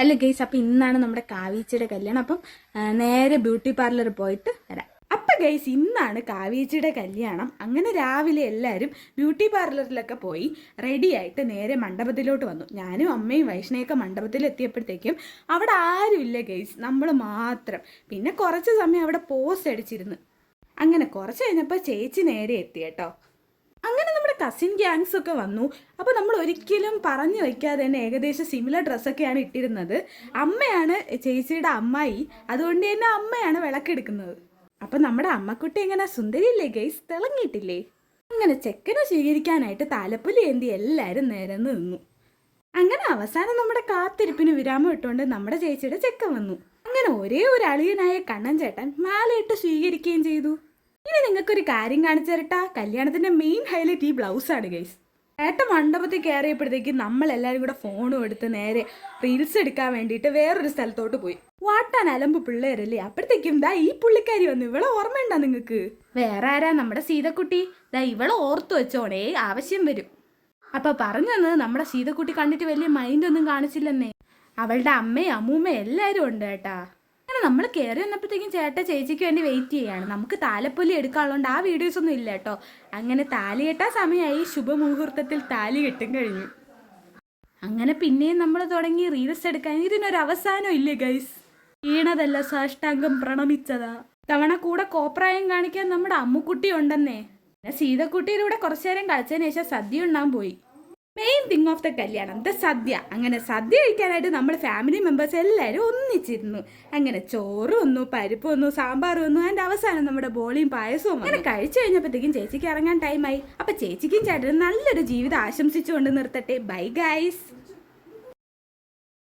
അല്ല ഗൈസ്, അപ്പം ഇന്നാണ് നമ്മുടെ കാവ്യേച്ചിയുടെ കല്യാണം. അപ്പം നേരെ ബ്യൂട്ടി പാർലറിൽ പോയിട്ട് വരാം. അപ്പം ഗൈസ്, ഇന്നാണ് കാവ്യേച്ചിയുടെ കല്യാണം. അങ്ങനെ രാവിലെ എല്ലാവരും ബ്യൂട്ടി പാർലറിലൊക്കെ പോയി റെഡിയായിട്ട് നേരെ മണ്ഡപത്തിലോട്ട് വന്നു. ഞാനും അമ്മയും വൈഷ്ണയൊക്കെ മണ്ഡപത്തിൽ എത്തിയപ്പോഴത്തേക്കും അവിടെ ആരുമില്ല ഗൈസ്, നമ്മൾ മാത്രം. പിന്നെ കുറച്ച് സമയം അവിടെ പോസ്റ്റ് അടിച്ചിരുന്നു. അങ്ങനെ കുറച്ച് കഴിഞ്ഞപ്പോൾ ചേച്ചി നേരെ എത്തി കേട്ടോ. അങ്ങനെ നമ്മുടെ കസിൻ ഗ്യാങ്സ് ഒക്കെ വന്നു. അപ്പോൾ നമ്മൾ ഒരിക്കലും പറഞ്ഞു വയ്ക്കാതെ തന്നെ ഏകദേശം സിമിലർ ഡ്രസ്സൊക്കെയാണ് ഇട്ടിരുന്നത്. അമ്മയാണ് ചേച്ചിയുടെ അമ്മായി, അതുകൊണ്ട് തന്നെ അമ്മയാണ് വിളക്കെടുക്കുന്നത്. അപ്പം നമ്മുടെ അമ്മക്കുട്ടി എങ്ങനെ സുന്ദരിയില്ലേ ഗൈസ്, തിളങ്ങിയിട്ടില്ലേ? അങ്ങനെ ചെക്കനെ സ്വീകരിക്കാനായിട്ട് താലപ്പൊലി ഏന്തി എല്ലാവരും നിരന്ന് നിന്നു. അങ്ങനെ അവസാനം നമ്മുടെ കാത്തിരിപ്പിന് വിരാമം ഇട്ടുകൊണ്ട് നമ്മുടെ ചേച്ചിയുടെ ചെക്കൻ വന്നു. അങ്ങനെ ഒരേ ഒരു അളിയനായ കണ്ണൻ ചേട്ടൻ മാലയിട്ട് സ്വീകരിക്കുകയും ചെയ്തു. ഇനി നിങ്ങൾക്കൊരു കാര്യം കാണിച്ചു തരട്ടാ. കല്യാണത്തിന്റെ മെയിൻ ഹൈലൈറ്റ് ഈ ബ്ലൗസാണ് ഗൈസ്. ഏട്ടൻ മണ്ഡപത്തിൽ കയറിയപ്പോഴത്തേക്കും നമ്മളെല്ലാവരും കൂടെ ഫോണും എടുത്ത് നേരെ റീൽസ് എടുക്കാൻ വേണ്ടിയിട്ട് വേറൊരു സ്ഥലത്തോട്ട് പോയി. വാട്ടാൻ അലമ്പ് പിള്ളേരല്ലേ. അപ്പോഴത്തേക്കും ദാ ഈ പുള്ളിക്കാരി വന്നു. ഇവളെ ഓർമ്മയുണ്ടോ നിങ്ങൾക്ക്? വേറെ ആരാ, നമ്മുടെ സീതക്കുട്ടി. ദാ ഇവളെ ഓർത്തു വെച്ചോണേ, ആവശ്യം വരും. അപ്പൊ പറഞ്ഞു തന്നത് നമ്മുടെ സീതക്കുട്ടി കണ്ടിട്ട് വലിയ മൈൻഡ് ഒന്നും കാണിച്ചില്ലെന്നേ. അവളുടെ അമ്മയും അമ്മൂമ്മയും എല്ലാവരും ഉണ്ട് കേട്ടാ. അങ്ങനെ നമ്മൾ കയറി വന്നപ്പോഴത്തേക്കും ചേട്ടൻ ചേച്ചിക്ക് വേണ്ടി വെയിറ്റ് ചെയ്യാണ്. നമുക്ക് താലപ്പൊലി എടുക്കാനുള്ളതുകൊണ്ട് ആ വീഡിയോസ് ഒന്നും ഇല്ല കേട്ടോ. അങ്ങനെ താലി കെട്ടാൻ സമയമായി. ശുഭമുഹൂർത്തത്തിൽ താലി കെട്ടും കഴിഞ്ഞു. അങ്ങനെ പിന്നെയും നമ്മൾ തുടങ്ങി റീൽസ് എടുക്കാൻ. ഇതിനൊരു അവസാനം ഇല്ലേ ഗൈസ്? വീണതല്ല സാഷ്ടാംഗം പ്രണമിച്ചതാ. തവണ കൂടെ കോപ്രായം കാണിക്കാൻ നമ്മുടെ അമ്മുക്കുട്ടി ഉണ്ടെന്നേ. പിന്നെ സീതക്കുട്ടിയിലൂടെ കുറച്ചു നേരം കളിച്ചതിന് ശേഷം സദ്യ ഉണ്ടാൻ പോയി. മെയിൻ തിങ് ഓഫ് ദ കല്യാണം, ദ സദ്യ. അങ്ങനെ സദ്യ കഴിക്കാനായിട്ട് നമ്മൾ ഫാമിലി മെമ്പേഴ്സ് എല്ലാവരും ഒന്നിച്ചിരുന്നു. അങ്ങനെ ചോറ് വന്നു, പരിപ്പ് വന്നു, സാമ്പാർ വന്നു, അതിൻ്റെ അവസാനം നമ്മുടെ ബോളിയും പായസവും. അങ്ങനെ കഴിച്ചു കഴിഞ്ഞപ്പോഴത്തേക്കും ചേച്ചിക്ക് ഇറങ്ങാൻ ടൈമായി. അപ്പം ചേച്ചിക്കും ചേട്ടനും നല്ലൊരു ജീവിതം ആശംസിച്ചുകൊണ്ട് നിർത്തട്ടെ. Bye guys.